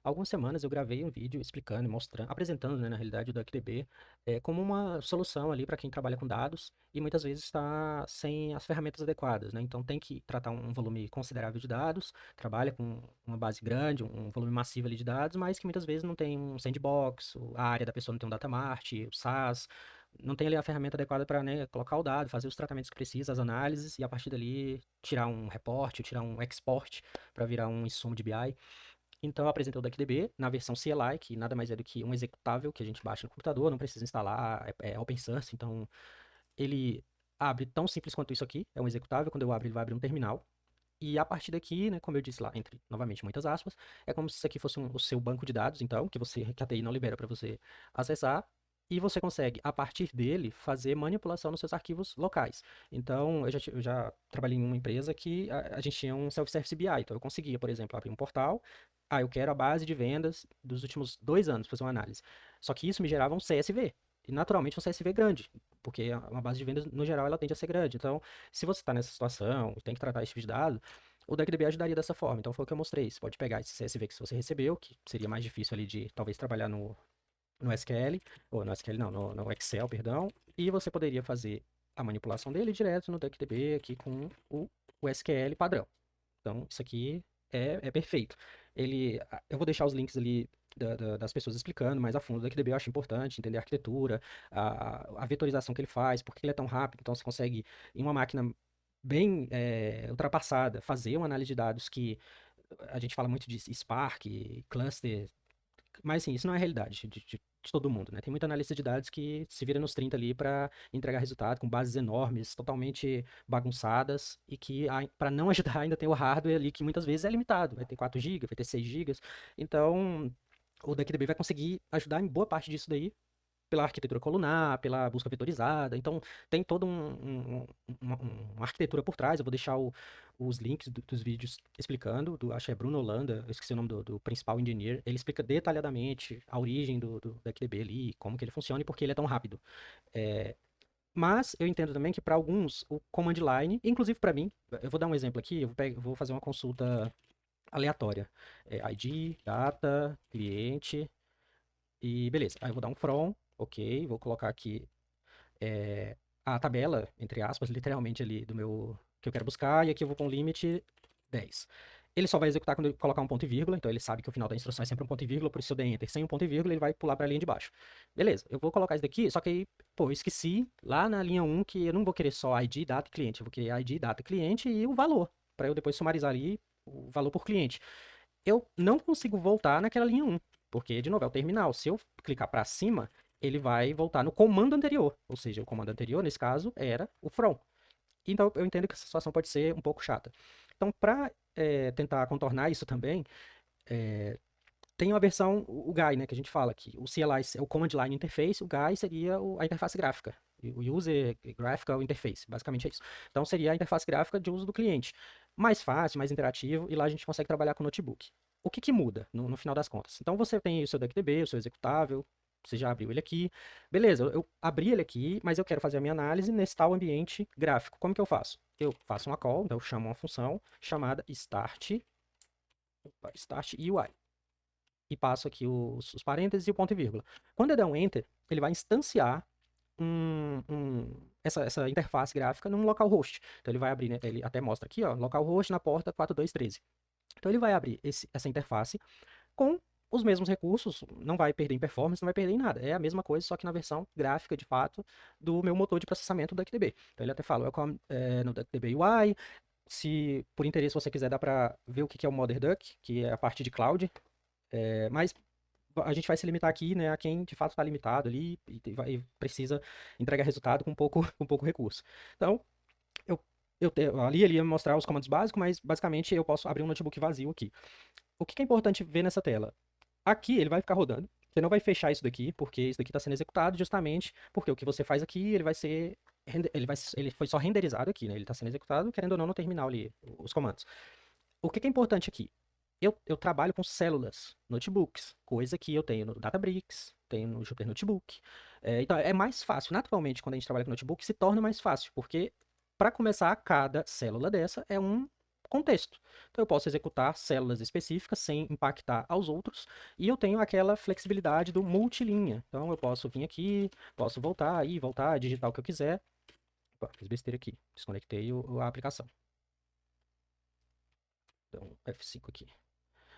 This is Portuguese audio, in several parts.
algumas semanas eu gravei um vídeo explicando, mostrando, apresentando, né, na realidade, o DuckDB como uma solução ali para quem trabalha com dados e muitas vezes está sem as ferramentas adequadas, né? Então tem que tratar um volume considerável de dados, trabalha com uma base grande, um volume massivo ali de dados, mas que muitas vezes não tem um sandbox, a área da pessoa não tem um datamart, o SAS, não tem ali a ferramenta adequada para, né, colocar o dado, fazer os tratamentos que precisa, as análises e a partir dali tirar um reporte, tirar um export para virar um insumo de BI. Então, eu apresentei o DuckDB na versão CLI, que nada mais é do que um executável que a gente baixa no computador, não precisa instalar, é open source, então ele abre tão simples quanto isso aqui, é um executável, quando eu abro ele vai abrir um terminal, e a partir daqui, né, como eu disse lá, entre, novamente, muitas aspas, é como se isso aqui fosse o seu banco de dados, então, que a TI não libera para você acessar, e você consegue, a partir dele, fazer manipulação nos seus arquivos locais. Então, eu já trabalhei em uma empresa que a gente tinha um self-service BI, então eu conseguia, por exemplo, abrir um portal, eu quero a base de vendas dos últimos 2 anos, para fazer uma análise. Só que isso me gerava um CSV, e naturalmente um CSV grande, porque uma base de vendas, no geral, ela tende a ser grande. Então, se você está nessa situação, tem que tratar esse tipo de dado, o DuckDB ajudaria dessa forma. Então foi o que eu mostrei. Você pode pegar esse CSV que você recebeu, que seria mais difícil ali de talvez trabalhar no SQL, ou no SQL não, no Excel, perdão, e você poderia fazer a manipulação dele direto no DuckDB aqui com o SQL padrão. Então isso aqui é perfeito. Eu vou deixar os links ali das pessoas explicando mais a fundo. O DuckDB eu acho importante entender a arquitetura, a vetorização que ele faz, por que ele é tão rápido. Então você consegue, em uma máquina bem ultrapassada, fazer uma análise de dados que a gente fala muito de Spark, cluster, mas assim, isso não é a realidade de todo mundo, né? Tem muita analista de dados que se vira nos 30 ali para entregar resultado com bases enormes, totalmente bagunçadas e que para não ajudar ainda tem o hardware ali que muitas vezes é limitado, vai ter 4 GB, vai ter 6 GB. Então, o DuckDB vai conseguir ajudar em boa parte disso daí pela arquitetura colunar, pela busca vetorizada. Então, tem toda uma arquitetura por trás. Eu vou deixar os links dos vídeos explicando. Acho que é Bruno Holanda, eu esqueci o nome do principal engineer. Ele explica detalhadamente a origem do DuckDB ali, como que ele funciona e por que ele é tão rápido. É, mas eu entendo também que para alguns, o command line, inclusive para mim, eu vou dar um exemplo aqui, eu vou fazer uma consulta aleatória. ID, data, cliente, e beleza. Aí eu vou dar um from, ok, vou colocar aqui a tabela, entre aspas, literalmente ali do meu que eu quero buscar, e aqui eu vou com limite 10. Ele só vai executar quando eu colocar um ponto e vírgula, então ele sabe que o final da instrução é sempre um ponto e vírgula, por isso se eu der enter sem um ponto e vírgula, ele vai pular para a linha de baixo. Beleza, eu vou colocar isso daqui, só que aí, pô, eu esqueci lá na linha um que eu não vou querer só ID, data e cliente, eu vou querer ID, data, cliente e o valor, para eu depois sumarizar ali o valor por cliente. Eu não consigo voltar naquela linha um, porque, de novo, é o terminal. Se eu clicar para cima, ele vai voltar no comando anterior. Ou seja, o comando anterior, nesse caso, era o from. Então, eu entendo que essa situação pode ser um pouco chata. Então, para tentar contornar isso também, tem uma versão, o GUI, né, que a gente fala aqui. O CLI é o Command Line Interface, o GUI seria a interface gráfica. O User Graphical Interface, basicamente é isso. Então, seria a interface gráfica de uso do cliente. Mais fácil, mais interativo, e lá a gente consegue trabalhar com notebook. O que muda no final das contas? Então, você tem o seu DuckDB, o seu executável, você já abriu ele aqui. Beleza, eu abri ele aqui, mas eu quero fazer a minha análise nesse tal ambiente gráfico. Como que eu faço? Eu faço uma call, então eu chamo uma função chamada start UI e passo aqui os parênteses e o ponto e vírgula. Quando eu der um Enter, ele vai instanciar essa interface gráfica num localhost. Então ele vai abrir, né, ele até mostra aqui, ó, localhost na porta 4213. Então ele vai abrir essa interface com os mesmos recursos, não vai perder em performance, não vai perder em nada. É a mesma coisa, só que na versão gráfica, de fato, do meu motor de processamento do DuckDB. Então ele até fala, welcome no DuckDB UI. Se por interesse você quiser, dá para ver o que é o Mother Duck, que é a parte de cloud. Mas a gente vai se limitar aqui, né, a quem de fato está limitado ali e precisa entregar resultado com pouco, com pouco recurso. Então, eu, ali ele ia mostrar os comandos básicos, mas basicamente eu posso abrir um notebook vazio aqui. O que é importante ver nessa tela? Aqui ele vai ficar rodando. Você não vai fechar isso daqui, porque isso daqui está sendo executado justamente porque o que você faz aqui, ele vai ser. Ele foi só renderizado aqui, né? Ele está sendo executado, querendo ou não, no terminal ali, os comandos. O que é importante aqui? Eu trabalho com células, notebooks, coisa que eu tenho no Databricks, tenho no Jupyter Notebook. Então é mais fácil. Naturalmente, quando a gente trabalha com notebook, se torna mais fácil, porque para começar, cada célula dessa é um contexto. Então, eu posso executar células específicas sem impactar aos outros, e eu tenho aquela flexibilidade do multilinha. Então, eu posso vir aqui, posso voltar, ir, voltar, digitar o que eu quiser. Opa, fiz besteira aqui, desconectei a aplicação. Então, F5 aqui.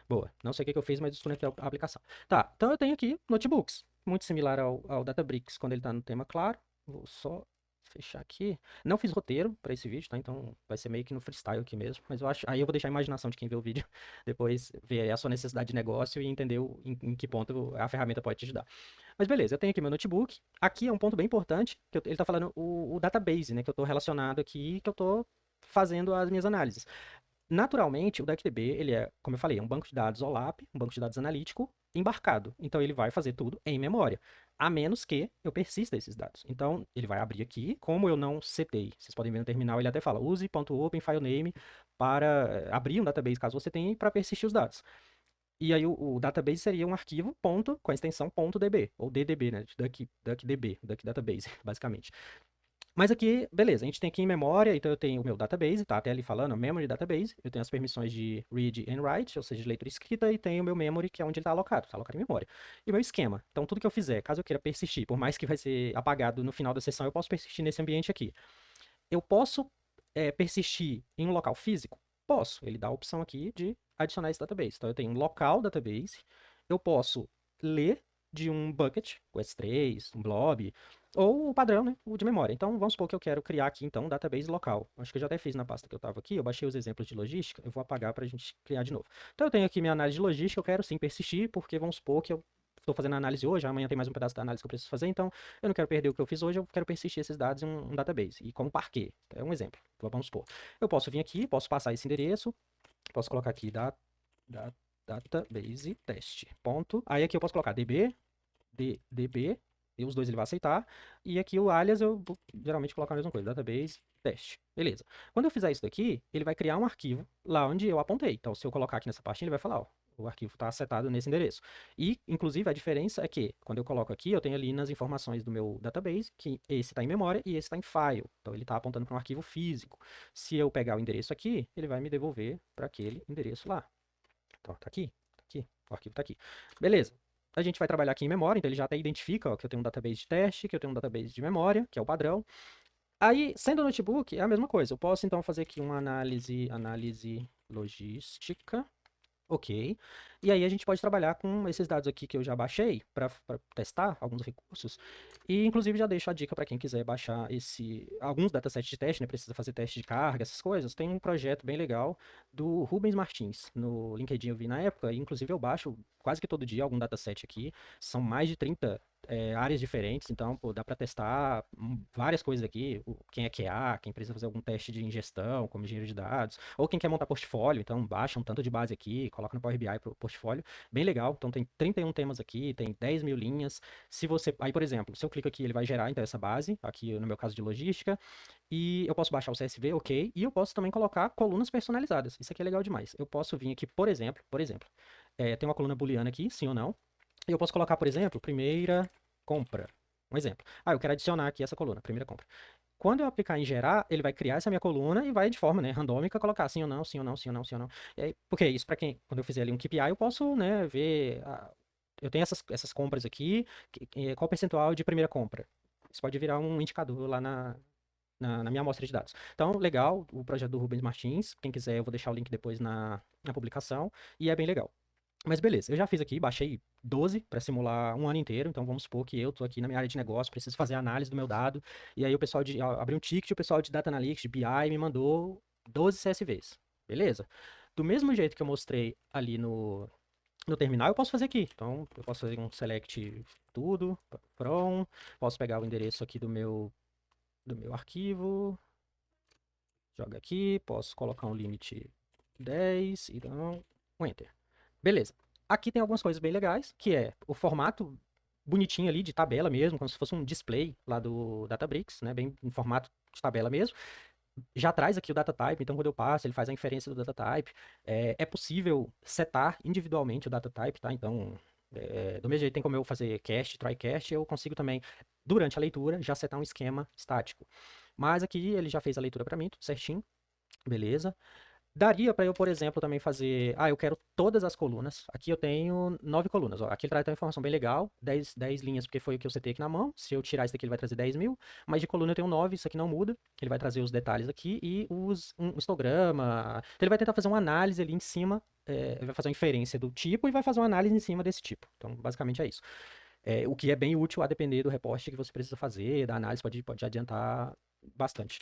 Boa. Não sei o que eu fiz, mas desconectei a aplicação. Tá, então eu tenho aqui notebooks, muito similar ao Databricks quando ele está no tema claro. Vou só fechar aqui. Não fiz roteiro para esse vídeo, tá? Então vai ser meio que no freestyle aqui mesmo. Mas eu acho. Aí eu vou deixar a imaginação de quem vê o vídeo depois ver a sua necessidade de negócio e entender em que ponto a ferramenta pode te ajudar. Mas beleza, eu tenho aqui meu notebook. Aqui é um ponto bem importante, que ele está falando o database, né? Que eu estou relacionado aqui, que eu estou fazendo as minhas análises. Naturalmente, o DuckDB, ele é, como eu falei, é um banco de dados OLAP, um banco de dados analítico embarcado. Então, ele vai fazer tudo em memória, a menos que eu persista esses dados. Então, ele vai abrir aqui, como eu não setei, vocês podem ver no terminal, ele até fala, use .openFilename para abrir um database, caso você tenha, para persistir os dados. E aí, o database seria um arquivo ponto, com a extensão .db, ou DDB, né, de DuckDB, Duck Database, basicamente. Mas aqui, beleza, a gente tem aqui em memória, então eu tenho o meu database, tá até ali falando, memory database, eu tenho as permissões de read and write, ou seja, de leitura e escrita, e tenho o meu memory, que é onde ele está alocado em memória. E o meu esquema, então tudo que eu fizer, caso eu queira persistir, por mais que vai ser apagado no final da sessão, eu posso persistir nesse ambiente aqui. Eu posso persistir em um local físico? Posso, ele dá a opção aqui de adicionar esse database. Então eu tenho um local database, eu posso ler de um bucket, o S3, um blob, ou o padrão, né, o de memória. Então, vamos supor que eu quero criar aqui, então, um database local. Acho que eu já até fiz na pasta que eu estava aqui, eu baixei os exemplos de logística, eu vou apagar para a gente criar de novo. Então, eu tenho aqui minha análise de logística, eu quero sim persistir, porque vamos supor que eu estou fazendo a análise hoje, amanhã tem mais um pedaço da análise que eu preciso fazer, então eu não quero perder o que eu fiz hoje, eu quero persistir esses dados em um database. E como parquet, é um exemplo, vamos supor. Eu posso vir aqui, posso passar esse endereço, posso colocar aqui database teste, ponto. Aí aqui eu posso colocar db, e os dois ele vai aceitar. E aqui o alias eu vou geralmente colocar a mesma coisa, database teste. Beleza. Quando eu fizer isso daqui, ele vai criar um arquivo lá onde eu apontei. Então, se eu colocar aqui nessa pastinha, ele vai falar, ó, o arquivo está setado nesse endereço. E, inclusive, a diferença é que, quando eu coloco aqui, eu tenho ali nas informações do meu database, que esse está em memória e esse está em file. Então, ele está apontando para um arquivo físico. Se eu pegar o endereço aqui, ele vai me devolver para aquele endereço lá. Então, tá aqui, o arquivo tá aqui. Beleza. A gente vai trabalhar aqui em memória, então ele já até identifica ó, que eu tenho um database de teste, que eu tenho um database de memória, que é o padrão. Aí, sendo notebook, é a mesma coisa. Eu posso, então, fazer aqui uma análise logística. Ok. E aí a gente pode trabalhar com esses dados aqui que eu já baixei para testar alguns recursos. E inclusive já deixo a dica para quem quiser baixar alguns datasets de teste, né? Precisa fazer teste de carga, essas coisas. Tem um projeto bem legal do Rubens Martins. No LinkedIn eu vi na época, e inclusive eu baixo quase que todo dia algum dataset aqui. São mais de 30 áreas diferentes, então pô, dá para testar várias coisas aqui. Quem é QA, quem precisa fazer algum teste de ingestão, como engenheiro de dados, ou quem quer montar portfólio, então baixa um tanto de base aqui, coloca no Power BI para o portfólio, bem legal. Então tem 31 temas aqui, tem 10 mil linhas. Se você, aí por exemplo, se eu clico aqui, ele vai gerar então essa base, aqui no meu caso de logística, e eu posso baixar o CSV, ok, e eu posso também colocar colunas personalizadas. Isso aqui é legal demais. Eu posso vir aqui, por exemplo, tem uma coluna booleana aqui, sim ou não. E eu posso colocar, por exemplo, primeira compra. Um exemplo. Eu quero adicionar aqui essa coluna, primeira compra. Quando eu aplicar em gerar, ele vai criar essa minha coluna e vai de forma, né, randômica colocar sim ou não, sim ou não, sim ou não, sim ou não. E aí, porque isso para quem, quando eu fizer ali um KPI, eu posso, né, ver, eu tenho essas compras aqui, qual o percentual de primeira compra? Isso pode virar um indicador lá na minha amostra de dados. Então, legal, o projeto do Rubens Martins, quem quiser eu vou deixar o link depois na publicação, e é bem legal. Mas beleza, eu já fiz aqui, baixei 12 para simular um ano inteiro. Então vamos supor que eu tô aqui na minha área de negócio, preciso fazer a análise do meu dado. E aí o pessoal abri um ticket, o pessoal de Data Analytics, de BI, me mandou 12 CSVs. Beleza? Do mesmo jeito que eu mostrei ali no terminal, eu posso fazer aqui. Então eu posso fazer um select tudo, from, posso pegar o endereço aqui do meu arquivo, joga aqui, posso colocar um limite 10, então, um enter. Beleza. Aqui tem algumas coisas bem legais, que é o formato bonitinho ali de tabela mesmo, como se fosse um display lá do Databricks, né? Bem em formato de tabela mesmo. Já traz aqui o data type, então quando eu passo, ele faz a inferência do data type. É possível setar individualmente o data type, tá? Então, do mesmo jeito tem como eu fazer cast, try cast, eu consigo também, durante a leitura, já setar um esquema estático. Mas aqui ele já fez a leitura para mim, tudo certinho, beleza. Daria para eu, por exemplo, também fazer. Ah, eu quero todas as colunas. Aqui eu tenho 9 colunas. Ó. Aqui ele traz uma informação bem legal. 10 linhas, porque foi o que eu setei aqui na mão. Se eu tirar isso daqui, ele vai trazer 10.000. Mas de coluna eu tenho 9, isso aqui não muda. Ele vai trazer os detalhes aqui e um histograma. Então ele vai tentar fazer uma análise ali em cima. Ele vai fazer uma inferência do tipo e vai fazer uma análise em cima desse tipo. Então, basicamente é isso. O que é bem útil a depender do reporte que você precisa fazer, da análise, pode adiantar bastante.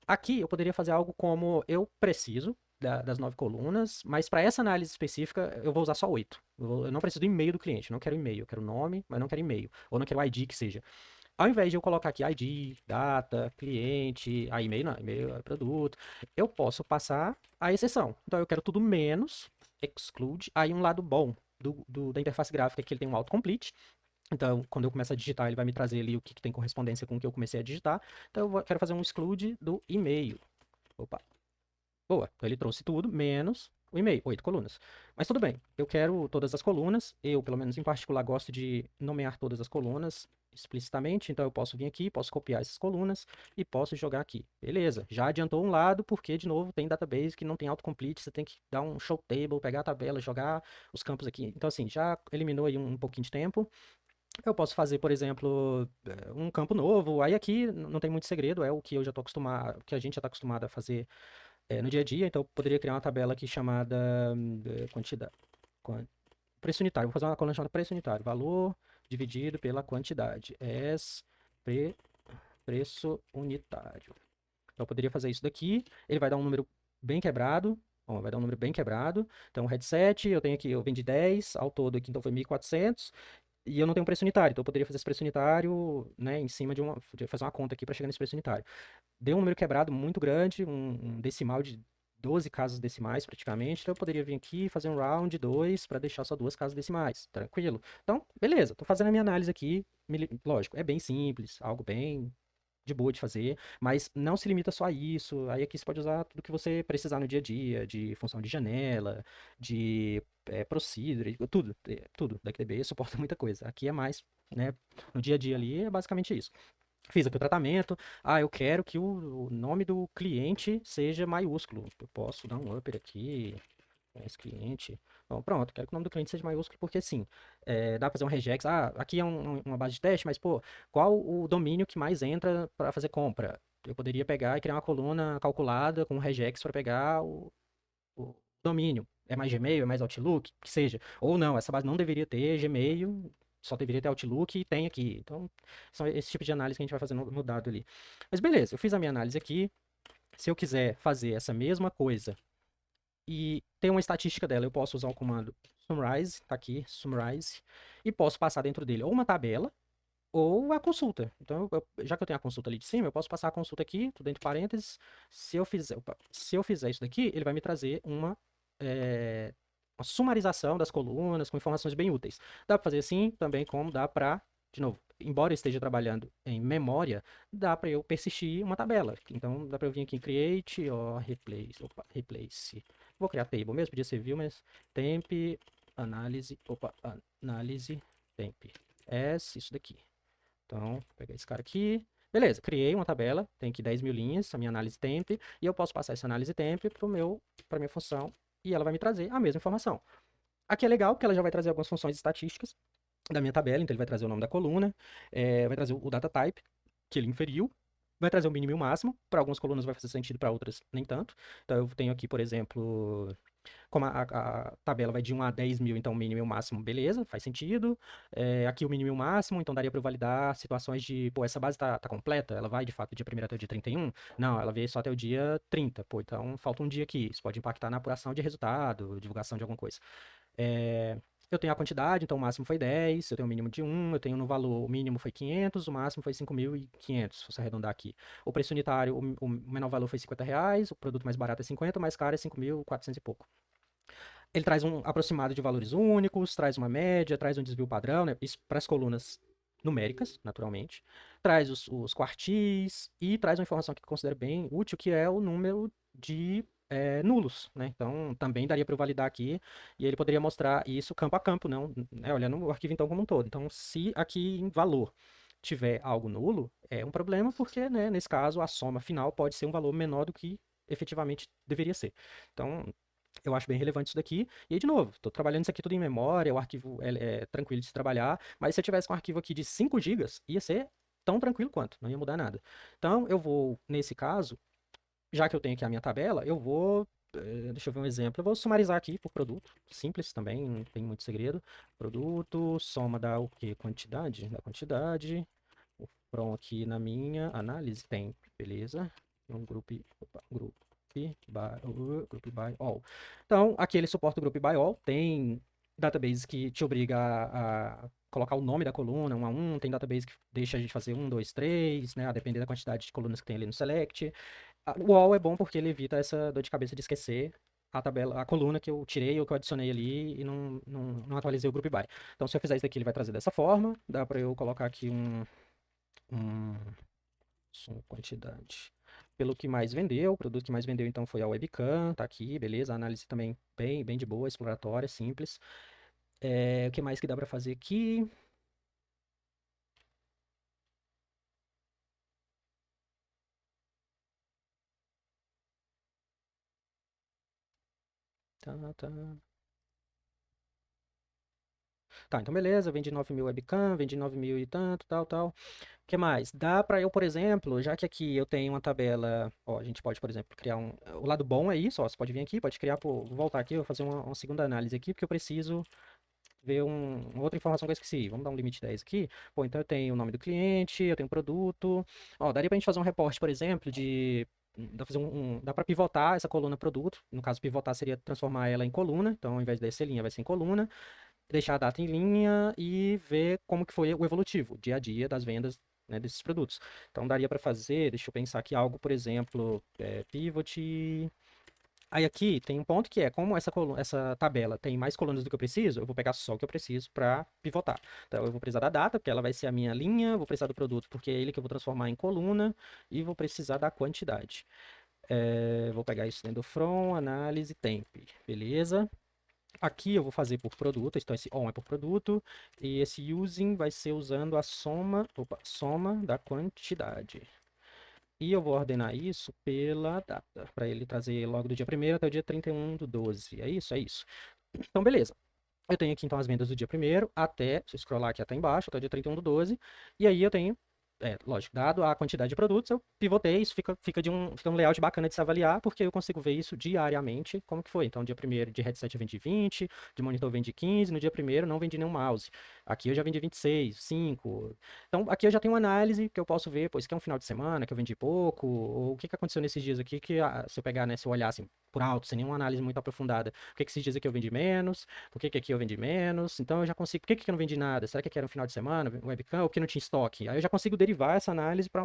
Aqui eu poderia fazer algo como eu preciso das 9 colunas, mas para essa análise específica eu vou usar só 8. Eu não preciso do e-mail do cliente, não quero e-mail, eu quero nome, mas não quero e-mail, ou não quero ID que seja. Ao invés de eu colocar aqui ID, data, cliente, e-mail não, e-mail é produto, eu posso passar a exceção. Então eu quero tudo menos exclude, aí um lado bom da interface gráfica é que ele tem um autocomplete. Então, quando eu começo a digitar, ele vai me trazer ali o que tem correspondência com o que eu comecei a digitar. Então, quero fazer um exclude do e-mail. Opa, boa. Então, ele trouxe tudo, menos o e-mail, 8 colunas. Mas tudo bem, eu quero todas as colunas. Eu, pelo menos em particular, gosto de nomear todas as colunas explicitamente. Então, eu posso vir aqui, posso copiar essas colunas e posso jogar aqui. Beleza, já adiantou um lado, porque, de novo, tem database que não tem autocomplete. Você tem que dar um show table, pegar a tabela, jogar os campos aqui. Então, assim, já eliminou aí um pouquinho de tempo. Eu posso fazer, por exemplo, um campo novo. Aí aqui não tem muito segredo, é o que eu já estou acostumado, que a gente já está acostumado a fazer no dia a dia. Então eu poderia criar uma tabela aqui chamada quantidade, preço unitário. Vou fazer uma coluna chamada preço unitário, valor dividido pela quantidade. Pre, preço unitário. Então eu poderia fazer isso daqui. Ele vai dar um número bem quebrado. Ó, vai dar um número bem quebrado. Então, headset, eu tenho aqui, eu vendi 10, ao todo aqui, então foi 1.400. E eu não tenho um preço unitário, então eu poderia fazer esse preço unitário, né, em cima de fazer uma conta aqui para chegar nesse preço unitário. Deu um número quebrado muito grande, um decimal de 12 casas decimais praticamente, então eu poderia vir aqui e fazer um round 2 para deixar só duas casas decimais, tranquilo. Então, beleza, estou fazendo a minha análise aqui, lógico, é bem simples, algo bem de boa de fazer, mas não se limita só a isso. Aí aqui você pode usar tudo que você precisar no dia a dia, de função de janela, de procedure, tudo, tudo da QDB suporta muita coisa. Aqui é mais, né, no dia a dia ali é basicamente isso. Fiz aqui o tratamento. Ah, eu quero que o nome do cliente seja maiúsculo. Eu posso dar um upper aqui, esse cliente. Bom, pronto, quero que o nome do cliente seja maiúsculo, porque sim, dá para fazer um regex. Ah, aqui é uma base de teste, mas, pô, qual o domínio que mais entra para fazer compra? Eu poderia pegar e criar uma coluna calculada com um regex para pegar o domínio. É mais Gmail, é mais Outlook, que seja. Ou não, essa base não deveria ter Gmail, só deveria ter Outlook e tem aqui. Então, são esse tipo de análise que a gente vai fazer no dado ali. Mas beleza, eu fiz a minha análise aqui. Se eu quiser fazer essa mesma coisa e tem uma estatística dela, eu posso usar o comando summarize, tá aqui, summarize, e posso passar dentro dele ou uma tabela ou a consulta. Então, já que eu tenho a consulta ali de cima, eu posso passar a consulta aqui, tudo entre parênteses. Se eu fizer isso daqui, ele vai me trazer uma sumarização das colunas com informações bem úteis. Dá para fazer assim também, como dá para, de novo, embora eu esteja trabalhando em memória, dá para eu persistir uma tabela. Então, dá para eu vir aqui em create, ó, replace. Vou criar table mesmo, podia ser view, mas temp, análise, temp. Isso daqui. Então, vou pegar esse cara aqui. Beleza, criei uma tabela, tem aqui 10.000 linhas, a minha análise temp, e eu posso passar essa análise temp para minha função, e ela vai me trazer a mesma informação. Aqui é legal, porque ela já vai trazer algumas funções estatísticas da minha tabela, então ele vai trazer o nome da coluna, vai trazer o data type, que ele inferiu, vai trazer o mínimo e o máximo, para algumas colunas vai fazer sentido, para outras nem tanto. Então eu tenho aqui, por exemplo, como a tabela vai de 1 a 10.000, então o mínimo e o máximo, beleza, faz sentido. Aqui o mínimo e o máximo, então daria para eu validar situações de, pô, essa base tá completa, ela vai de fato do dia 1º até o dia 31? Não, ela veio só até o dia 30, pô, então falta um dia aqui, isso pode impactar na apuração de resultado, divulgação de alguma coisa. Eu tenho a quantidade, então o máximo foi 10, eu tenho o mínimo de 1, eu tenho no valor, o mínimo foi 500, o máximo foi 5.500, se você arredondar aqui. O preço unitário, o menor valor foi R$ 50, o produto mais barato é 50, o mais caro é 5.400 e pouco. Ele traz um aproximado de valores únicos, traz uma média, traz um desvio padrão, né? Isso para as colunas numéricas, naturalmente. Traz os quartis e traz uma informação que eu considero bem útil, que é o número de nulos, né? Então, também daria para eu validar aqui e ele poderia mostrar isso campo a campo, não, né? Olhando o arquivo então como um todo. Então, se aqui em valor tiver algo nulo, é um problema porque, né, nesse caso, a soma final pode ser um valor menor do que efetivamente deveria ser. Então, eu acho bem relevante isso daqui. E aí, de novo, estou trabalhando isso aqui tudo em memória, o arquivo é tranquilo de se trabalhar, mas se eu tivesse um arquivo aqui de 5 gigas, ia ser tão tranquilo quanto, não ia mudar nada. Então, eu vou, nesse caso, já que eu tenho aqui a minha tabela, eu vou, deixa eu ver um exemplo, eu vou sumarizar aqui por produto, simples também, não tem muito segredo. Produto, soma da o quê? Quantidade? Da quantidade. O from aqui na minha análise tem, beleza? Um group, opa, group by all. Então, aqui ele suporta o group by all, tem database que te obriga a colocar o nome da coluna, um a um, tem database que deixa a gente fazer um, dois, três, né, a depender da quantidade de colunas que tem ali no select. O all é bom porque ele evita essa dor de cabeça de esquecer a tabela, a coluna que eu tirei ou que eu adicionei ali e não atualizei o group by. Então, se eu fizer isso daqui, ele vai trazer dessa forma. Dá para eu colocar aqui um som, quantidade. Pelo que mais vendeu, o produto que mais vendeu então foi a webcam, tá aqui, beleza. A análise também bem de boa, exploratória, simples. O que mais que dá para fazer aqui? Tá, tá. Tá, então beleza, vendi 9.000 webcam, vendi 9.000 e tanto, tal. O que mais? Dá para eu, por exemplo, já que aqui eu tenho uma tabela, ó, a gente pode, por exemplo, criar um. O lado bom é isso, ó, você pode vir aqui, pode criar, vou voltar aqui, vou fazer uma segunda análise aqui, porque eu preciso ver uma outra informação que eu esqueci. Vamos dar um limite 10 aqui. Pô, então eu tenho o nome do cliente, eu tenho o produto. Ó, daria pra gente fazer um reporte, por exemplo, de. Dá para pivotar essa coluna produto. No caso, pivotar seria transformar ela em coluna. Então, ao invés de ser linha, vai ser em coluna. Deixar a data em linha e ver como que foi o evolutivo, dia a dia das vendas, né, desses produtos. Então, daria para fazer, deixa eu pensar aqui, algo, por exemplo, pivot. Aí aqui tem um ponto que é, como essa tabela tem mais colunas do que eu preciso, eu vou pegar só o que eu preciso para pivotar. Então eu vou precisar da data, porque ela vai ser a minha linha, vou precisar do produto, porque é ele que eu vou transformar em coluna, e vou precisar da quantidade. Vou pegar isso dentro do from, análise, temp, beleza? Aqui eu vou fazer por produto, então esse on é por produto, e esse using vai ser usando a soma da quantidade. E eu vou ordenar isso pela data, para ele trazer logo do dia 1º até o dia 31/12. É isso? É isso. Então, beleza. Eu tenho aqui então as vendas do dia 1º até, se eu scrollar aqui até embaixo, até o dia 31/12. E aí eu tenho, lógico, dado a quantidade de produtos, eu pivotei, isso fica um layout bacana de se avaliar, porque eu consigo ver isso diariamente, como que foi. Então, dia 1º de headset eu vendi 20, de monitor eu vendi 15, no dia 1º não vendi nenhum mouse. Aqui eu já vendi 26, 5. Então, aqui eu já tenho uma análise que eu posso ver, pô, isso aqui é um final de semana que eu vendi pouco, ou o que que aconteceu nesses dias aqui que, se eu pegar, né, se eu olhar assim, por alto, sem nenhuma análise muito aprofundada, por que que esses dias aqui eu vendi menos, por que que aqui eu vendi menos? Então eu já consigo. Por que que eu não vendi nada? Será que aqui era um final de semana, webcam, ou que não tinha estoque? Aí eu já consigo derivar essa análise para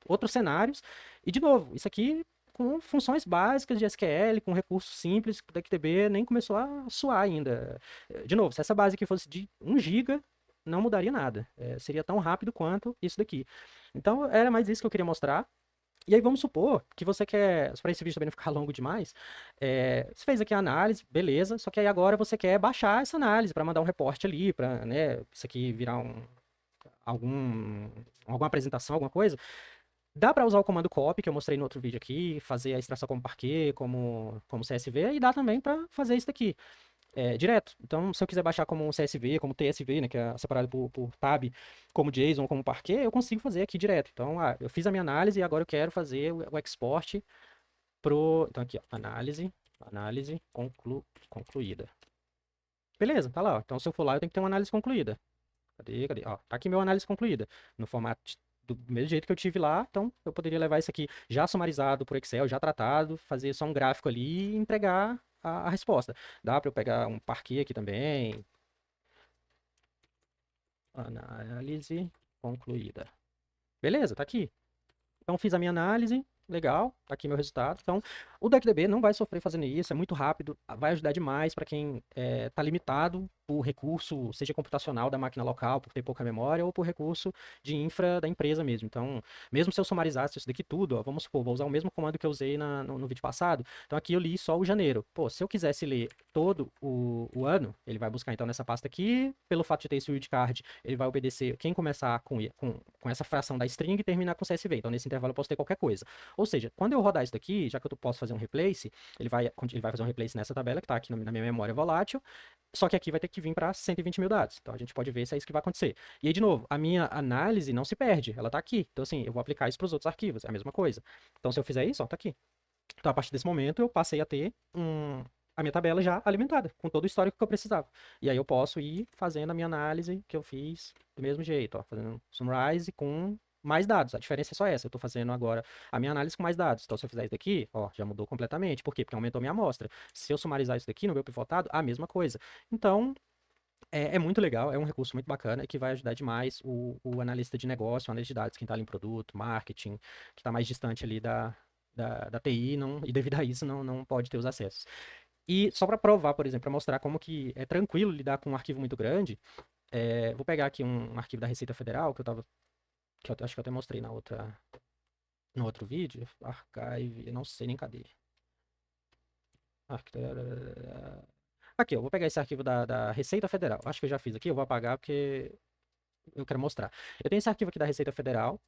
outros cenários. E de novo, isso aqui com funções básicas de SQL, com recursos simples da QTB, nem começou a suar ainda. De novo, se essa base aqui fosse de 1 GB, não mudaria nada. Seria tão rápido quanto isso daqui. Então era mais isso que eu queria mostrar. E aí vamos supor que você quer, para esse vídeo também não ficar longo demais, você fez aqui a análise, beleza, só que aí agora você quer baixar essa análise para mandar um reporte ali, para, né, isso aqui virar alguma apresentação, alguma coisa. Dá para usar o comando copy, que eu mostrei no outro vídeo aqui, fazer a extração como Parquet, como CSV, e dá também para fazer isso daqui direto. Então, se eu quiser baixar como um CSV, como TSV, né, que é separado por tab, como JSON ou como Parquet, eu consigo fazer aqui direto. Então, eu fiz a minha análise e agora eu quero fazer o export pro... Então, aqui, ó, análise concluída. Beleza, tá lá, ó. Então, se eu for lá, eu tenho que ter uma análise concluída. Cadê? Ó, tá aqui meu análise concluída. No formato do mesmo jeito que eu tive lá, então eu poderia levar isso aqui já sumarizado por Excel, já tratado, fazer só um gráfico ali e entregar a resposta. Dá para eu pegar um Parquet aqui também. Análise concluída. Beleza, tá aqui. Então fiz a minha análise, legal, tá aqui meu resultado. Então, O DuckDB não vai sofrer fazendo isso, é muito rápido, vai ajudar demais para quem está limitado por recurso, seja computacional da máquina local, por ter pouca memória, ou por recurso de infra da empresa mesmo. Então, mesmo se eu sumarizasse isso daqui tudo, ó, vamos supor, vou usar o mesmo comando que eu usei no vídeo passado. Então, aqui eu li só o janeiro. Pô, se eu quisesse ler todo o ano, ele vai buscar então nessa pasta aqui, pelo fato de ter esse wildcard, ele vai obedecer quem começar com essa fração da string e terminar com CSV. Então, nesse intervalo eu posso ter qualquer coisa. Ou seja, quando eu rodar isso daqui, já que eu posso fazer um replace, ele vai fazer um replace nessa tabela que está aqui na minha memória volátil, só que aqui vai ter que vir para 120 mil dados. Então a gente pode ver se é isso que vai acontecer. E aí, de novo, a minha análise não se perde, ela está aqui. Então, assim, eu vou aplicar isso para os outros arquivos, é a mesma coisa. Então, se eu fizer isso, ó, tá aqui. Então, a partir desse momento, eu passei a ter a minha tabela já alimentada, com todo o histórico que eu precisava. E aí eu posso ir fazendo a minha análise que eu fiz do mesmo jeito, ó, fazendo summarize com mais dados. A diferença é só essa. Eu estou fazendo agora a minha análise com mais dados. Então, se eu fizer isso daqui, ó, já mudou completamente. Por quê? Porque aumentou minha amostra. Se eu sumarizar isso daqui no meu pivotado, a mesma coisa. Então, é muito legal, é um recurso muito bacana e que vai ajudar demais o analista de negócio, o analista de dados, quem está ali em produto, marketing, que está mais distante ali da TI, não, e devido a isso não pode ter os acessos. E só para provar, por exemplo, para mostrar como que é tranquilo lidar com um arquivo muito grande, vou pegar aqui um arquivo da Receita Federal, que eu acho que eu até mostrei no outro vídeo, archive, eu não sei nem cadê. Aqui, eu vou pegar esse arquivo da Receita Federal. Acho que eu já fiz aqui, eu vou apagar porque eu quero mostrar. Eu tenho esse arquivo aqui da Receita Federal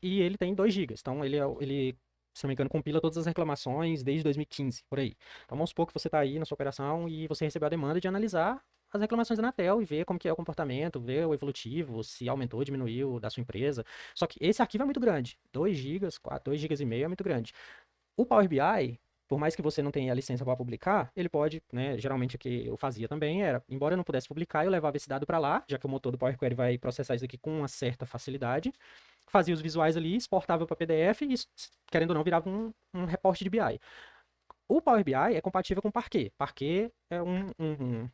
e ele tem 2 GB. Então, ele, se não me engano, compila todas as reclamações desde 2015, por aí. Então, vamos supor que você está aí na sua operação e você recebeu a demanda de analisar as reclamações da Anatel e ver como que é o comportamento, ver o evolutivo, se aumentou, diminuiu da sua empresa. Só que esse arquivo é muito grande. 2 GB, 2 GB e meio é muito grande. O Power BI, por mais que você não tenha a licença para publicar, ele pode, né, geralmente o que eu fazia também era, embora eu não pudesse publicar, eu levava esse dado para lá, já que o motor do Power Query vai processar isso aqui com uma certa facilidade, fazia os visuais ali, exportava para PDF e, querendo ou não, virava um reporte de BI. O Power BI é compatível com o Parquet. Parquet é um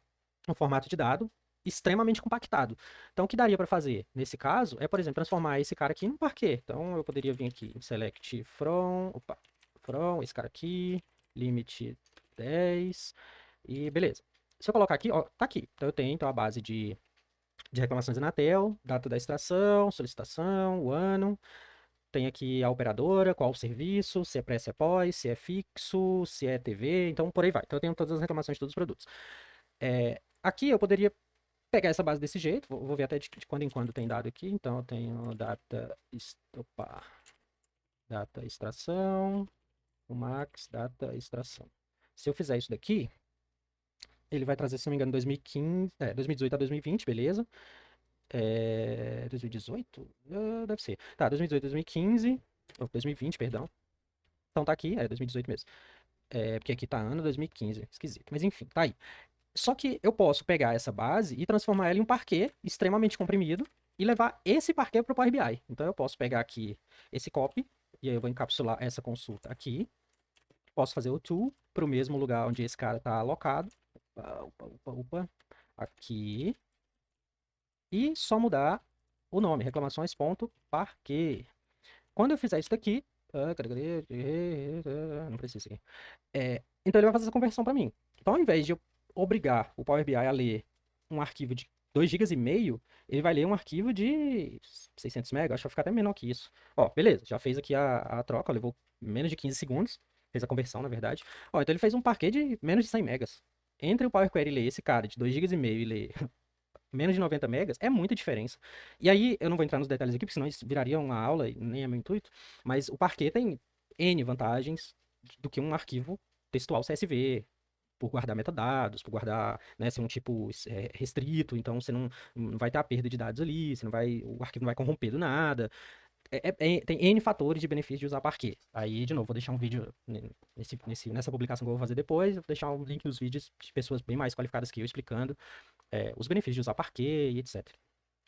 formato de dado extremamente compactado. Então, o que daria para fazer nesse caso é, por exemplo, transformar esse cara aqui num Parquet. Então, eu poderia vir aqui em select from, esse cara aqui, limit 10, e beleza. Se eu colocar aqui, ó, tá aqui. Então, eu tenho então, a base de reclamações da Anatel, data da extração, solicitação, o ano. Tem aqui a operadora, qual o serviço, se é pré, se é pós, se é fixo, se é TV, então por aí vai. Então eu tenho todas as reclamações de todos os produtos. Aqui eu poderia pegar essa base desse jeito, vou ver até de quando em quando tem dado aqui. Então eu tenho data extração, o max, data extração. Se eu fizer isso daqui, ele vai trazer, se não me engano, 2015, 2018 a 2020, beleza. 2018? Deve ser. Tá, 2018, 2015, 2020, perdão. Então tá aqui, 2018 mesmo. Porque aqui tá ano 2015, esquisito. Mas enfim, tá aí. Só que eu posso pegar essa base e transformar ela em um parquet extremamente comprimido e levar esse parquet para o Power BI. Então eu posso pegar aqui esse copy, e aí eu vou encapsular essa consulta aqui. Posso fazer o to para o mesmo lugar onde esse cara está alocado. Opa. Aqui. E só mudar o nome, reclamações.parquet. Quando eu fizer isso daqui, não precisa aqui. Então ele vai fazer essa conversão para mim. Então, ao invés de eu obrigar o Power BI a ler um arquivo de 2,5 GB, ele vai ler um arquivo de 600 MB, acho que vai ficar até menor que isso. Ó, beleza, já fez aqui a troca, levou menos de 15 segundos, fez a conversão, na verdade. Ó, então ele fez um parquet de menos de 100 megas. Entre o Power Query ler esse cara de 2,5 GB e ler menos de 90 megas, é muita diferença. E aí, eu não vou entrar nos detalhes aqui, porque senão isso viraria uma aula e nem é meu intuito, mas o Parquet tem N vantagens do que um arquivo textual CSV, por guardar metadados, por guardar, né, ser um tipo restrito, então você não vai ter a perda de dados ali, o arquivo não vai corromper do nada. Tem N fatores de benefício de usar Parquet. Aí, de novo, vou deixar um vídeo nessa publicação que eu vou fazer depois, vou deixar um link dos vídeos de pessoas bem mais qualificadas que eu explicando os benefícios de usar Parquet e etc.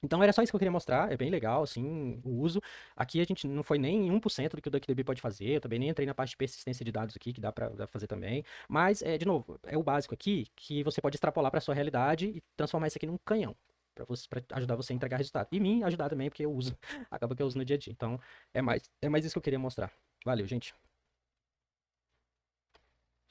Então era só isso que eu queria mostrar, é bem legal, assim, o uso. Aqui a gente não foi nem 1% do que o DuckDB pode fazer, eu também nem entrei na parte de persistência de dados aqui, que dá pra fazer também. Mas, de novo, é o básico aqui, que você pode extrapolar para sua realidade e transformar isso aqui num canhão, pra ajudar você a entregar resultado. E me ajudar também, porque eu uso, acaba que eu uso no dia a dia. Então, é mais isso que eu queria mostrar. Valeu, gente.